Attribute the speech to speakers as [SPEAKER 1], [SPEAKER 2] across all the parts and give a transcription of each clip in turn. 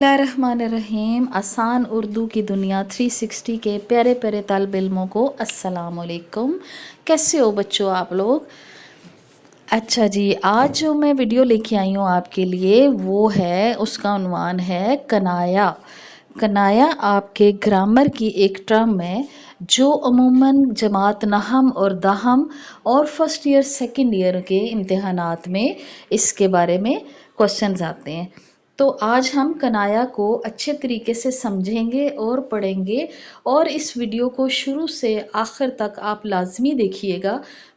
[SPEAKER 1] बिस्मिल्लाहिर्रहमानिर्रहीम। आसान उर्दू की दुनिया 360 के प्यारे प्यारे तालिब इल्मों को अस्सलाम वालेकुम। कैसे हो बच्चों आप लोग? अच्छा जी, आज जो मैं वीडियो लेके आई हूँ आपके लिए वो है, उसका उन्वान है कनाया। कनाया आपके ग्रामर की एक टर्म है जो अमूमन जमात नहम और दहम और फर्स्ट ईयर सेकंड ईयर के इम्तिहानात में इसके बारे में क्वेश्चंस आते हैं। तो आज हम कनाया को अच्छे तरीके से समझेंगे और पढ़ेंगे, और इस वीडियो को शुरू से आखिर तक आप लाजमी देखिएगा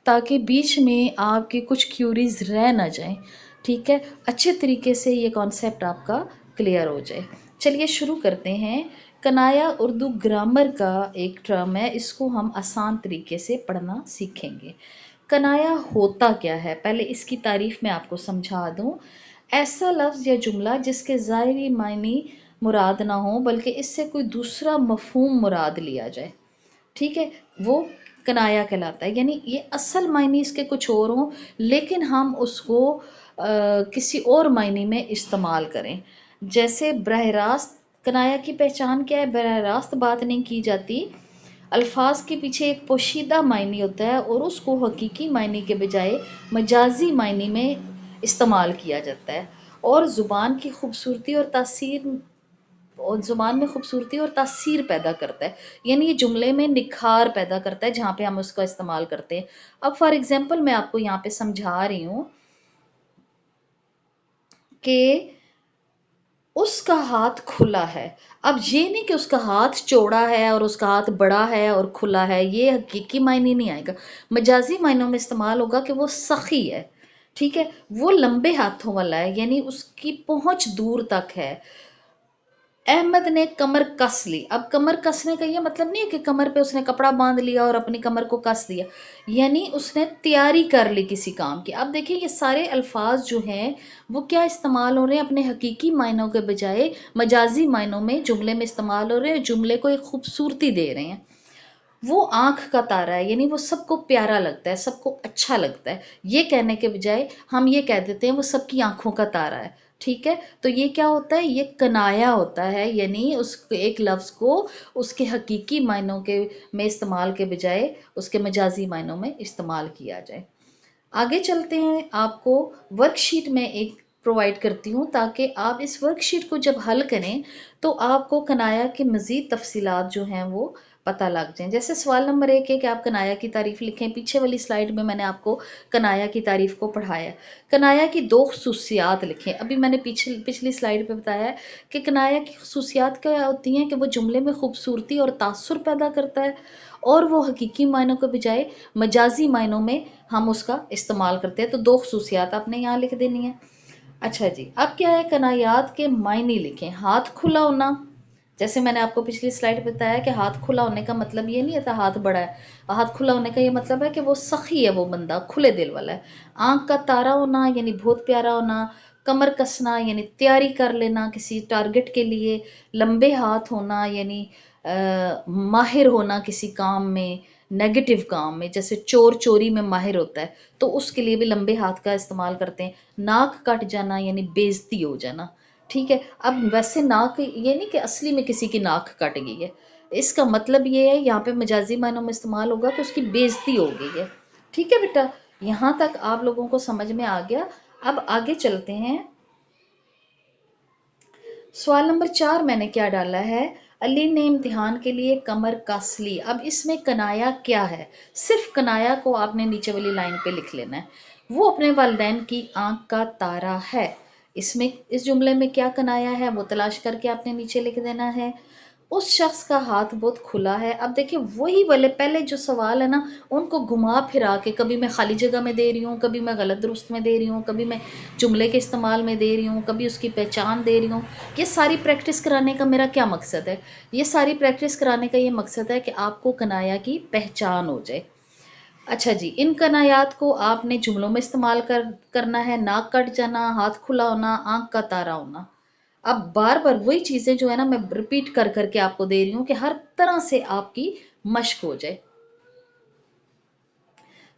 [SPEAKER 1] ताकि बीच में आपके कुछ क्यूरीज रह ना जाएं। ठीक है, अच्छे तरीके से ये कॉन्सेप्ट आपका क्लियर हो जाए। चलिए शुरू करते हैं। कनाया उर्दू ग्रामर का एक टर्म है, इसको हम आसान तरीके से पढ़ना सीखेंगे। कनाया होता क्या है, पहले इसकी तारीफ मैं आपको समझा दूं। ऐसा लफ्ज़ या जुमला जिसके ज़ाहिरी मायने मुराद ना हो बल्कि इससे कोई दूसरा मफहूम मुराद लिया जाए, ठीक है, वो कनाया कहलाता है। यानी ये असल मायने इसके कुछ और हों लेकिन हम उसको किसी और मायने में इस्तेमाल करें। जैसे बरह रास्त, कनाया की पहचान क्या है? बरह रास्त बात नहीं की जाती, अल्फाज के पीछे एक पोशीदा मायने होता है और उसको हकीकी मायने के बजाय मजाजी मायने में इस्तेमाल किया जाता है, और ज़ुबान की खूबसूरती और तासीर और ज़ुबान में खूबसूरती और तासीर पैदा करता है। यानी ये जुमले में निखार पैदा करता है जहाँ पे हम उसका इस्तेमाल करते हैं। अब फॉर एग्जांपल मैं आपको यहाँ पे समझा रही हूँ कि उसका हाथ खुला है। अब ये नहीं कि उसका हाथ चौड़ा है और उसका हाथ बड़ा है और खुला है, ये हकीकी मायने नहीं आएगा। मजाजी मायनों में इस्तेमाल होगा कि वो सखी है, ठीक है, वो लंबे हाथों वाला है, यानी उसकी पहुंच दूर तक है। अहमद ने कमर कस ली। अब कमर कसने का ये मतलब नहीं है कि कमर पे उसने कपड़ा बांध लिया और अपनी कमर को कस दिया, यानी उसने तैयारी कर ली किसी काम की। अब देखिए ये सारे अल्फाज जो हैं वो क्या इस्तेमाल हो रहे हैं, अपने हकीकी मायनों के बजाय मजाजी मायनों में जुमले में इस्तेमाल हो रहे हैं, जुमले को एक खूबसूरती दे रहे हैं। वो आंख का तारा है, यानी वो सबको प्यारा लगता है, सबको अच्छा लगता है। ये कहने के बजाय हम ये कह देते हैं वो सबकी आंखों का तारा है। ठीक है, तो ये क्या होता है? ये कनाया होता है, यानी उस एक लफ्ज़ को उसके हकीकी मायनों के में इस्तेमाल के बजाय उसके मजाजी मायनों में इस्तेमाल किया जाए। आगे चलते हैं, आपको वर्कशीट में एक प्रोवाइड करती हूँ ताकि आप इस वर्कशीट को जब हल करें तो आपको कनाया की मज़ीद तफसीलात जो हैं वो पता लग जाएं। जैसे सवाल नंबर 1 है कि आप कनाया की तारीफ लिखें। पीछे वाली स्लाइड में मैंने आपको कनाया की तारीफ को पढ़ाया। कनाया की दो खसूसियात लिखें। अभी मैंने पिछली स्लाइड पे बताया है कि कनाया की खसूसियात क्या होती हैं, कि वो जुमले में खूबसूरती और तासुर पैदा करता है और वो हकीकी मायनों के बजाय मजाजी मायनों में हम उसका इस्तेमाल करते हैं। तो दो खसूसियात आपने यहाँ लिख देनी है। अच्छा जी, अब क्या है? कनायात के मायने लिखें। हाथ खुला होना, जैसे मैंने आपको पिछली स्लाइड में बताया कि हाथ खुला होने का मतलब ये नहीं होता हाथ बड़ा है। हाथ खुला होने का ये मतलब है कि वो सखी है, वो बंदा खुले दिल वाला है। आंख का तारा होना यानी बहुत प्यारा होना। कमर कसना यानी तैयारी कर लेना किसी टारगेट के लिए। लंबे हाथ होना यानी माहिर होना किसी काम में, नेगेटिव काम में, जैसे चोर चोरी में माहिर होता है तो उसके लिए भी लंबे हाथ का इस्तेमाल करते हैं। नाक कट जाना यानी बेइज्जती हो जाना। ठीक है, अब वैसे नाक ये नहीं कि असली में किसी की नाक कट गई है, इसका मतलब ये है यहाँ पे मजाजी मायनों में इस्तेमाल होगा कि उसकी बेइज्जती हो गई है। ठीक है बेटा, यहाँ तक आप लोगों को समझ में आ गया। अब आगे चलते हैं। सवाल नंबर 4 मैंने क्या डाला है? अली ने इम्तिहान के लिए कमर कस ली। अब इसमें कनाया क्या है? सिर्फ कनाया को आपने नीचे वाली लाइन पे लिख लेना है। वो अपने वालिदैन की आंख का तारा है। इसमें इस जुमले में क्या कनाया है वो तलाश करके आपने नीचे लिख देना है। उस शख्स का हाथ बहुत खुला है। अब देखिए वही वाले पहले जो सवाल है ना, उनको घुमा फिरा के कभी मैं खाली जगह में दे रही हूँ, कभी मैं गलत दुरुस्त में दे रही हूँ, कभी मैं जुमले के इस्तेमाल में दे रही हूँ, कभी उसकी पहचान दे रही हूँ। ये सारी प्रैक्टिस कराने का मेरा क्या मकसद है? ये सारी प्रैक्टिस कराने का ये मकसद है कि आपको कनाया की पहचान हो जाए। अच्छा जी, इन कनायात को आपने जुमलों में इस्तेमाल करना है। नाक कट जाना, हाथ खुला होना, आंख का तारा होना। अब बार बार वही चीजें जो है ना मैं रिपीट कर करके आपको दे रही हूँ कि हर तरह से आपकी मश्क हो जाए।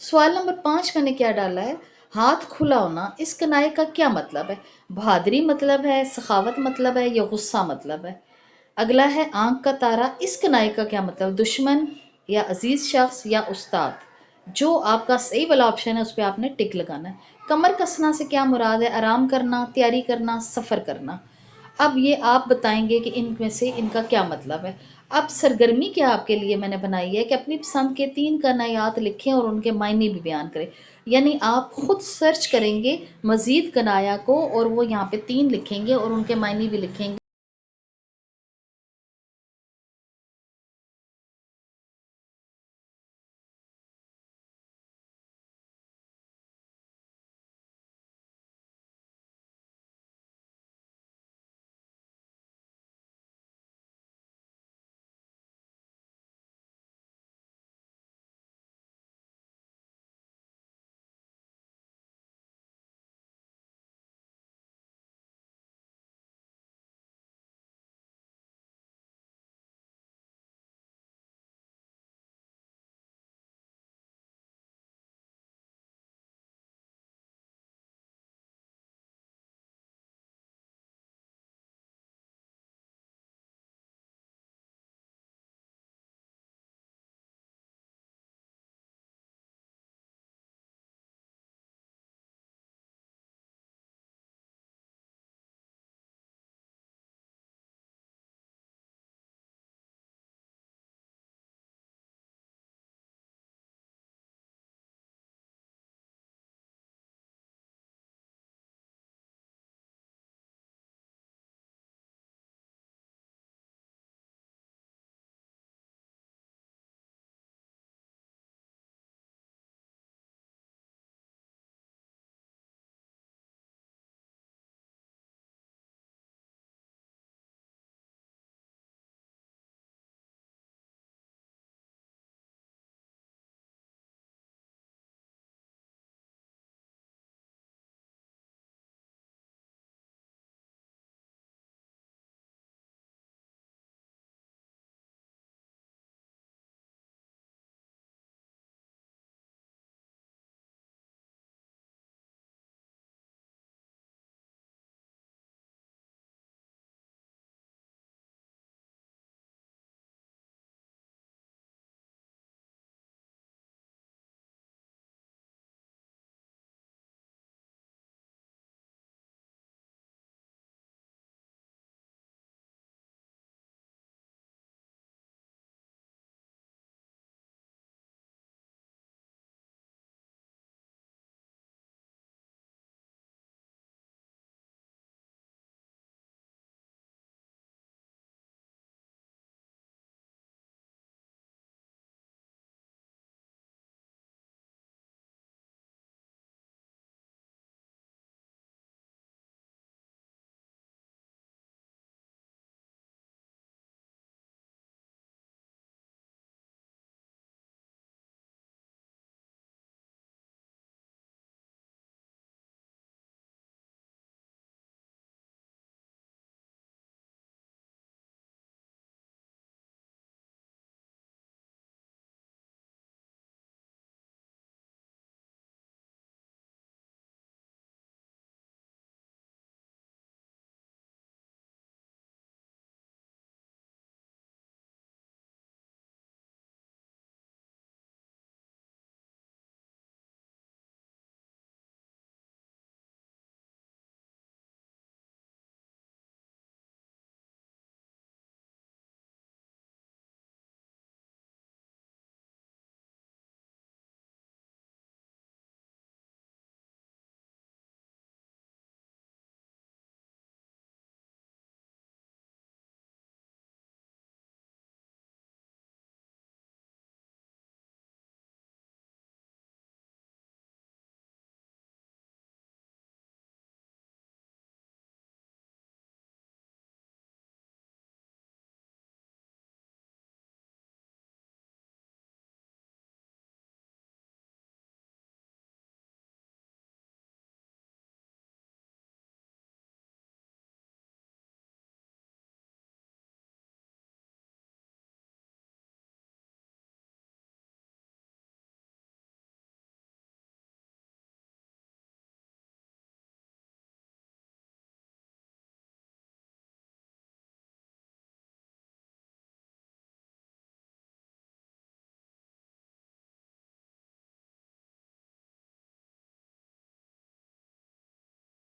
[SPEAKER 1] सवाल नंबर 5 मैंने क्या डाला है? हाथ खुला होना, इस कनाए का क्या मतलब है? बहादुरी मतलब है, सखावत मतलब है, या गुस्सा मतलब है? अगला है आंख का तारा, इस कनाए का क्या मतलब? दुश्मन या अजीज शख्स या उस्ताद? जो आपका सही वाला ऑप्शन है उस पर आपने टिक लगाना है। कमर कसना से क्या मुराद है? आराम करना, तैयारी करना, सफ़र करना? अब ये आप बताएंगे कि इनमें से इनका क्या मतलब है। अब सरगर्मी क्या आपके लिए मैंने बनाई है कि अपनी पसंद के 3 कनायात लिखें और उनके मायने भी बयान करें। यानी आप खुद सर्च करेंगे मज़ीद कनाया को और वो यहाँ पे 3 लिखेंगे और उनके मायने भी लिखेंगे।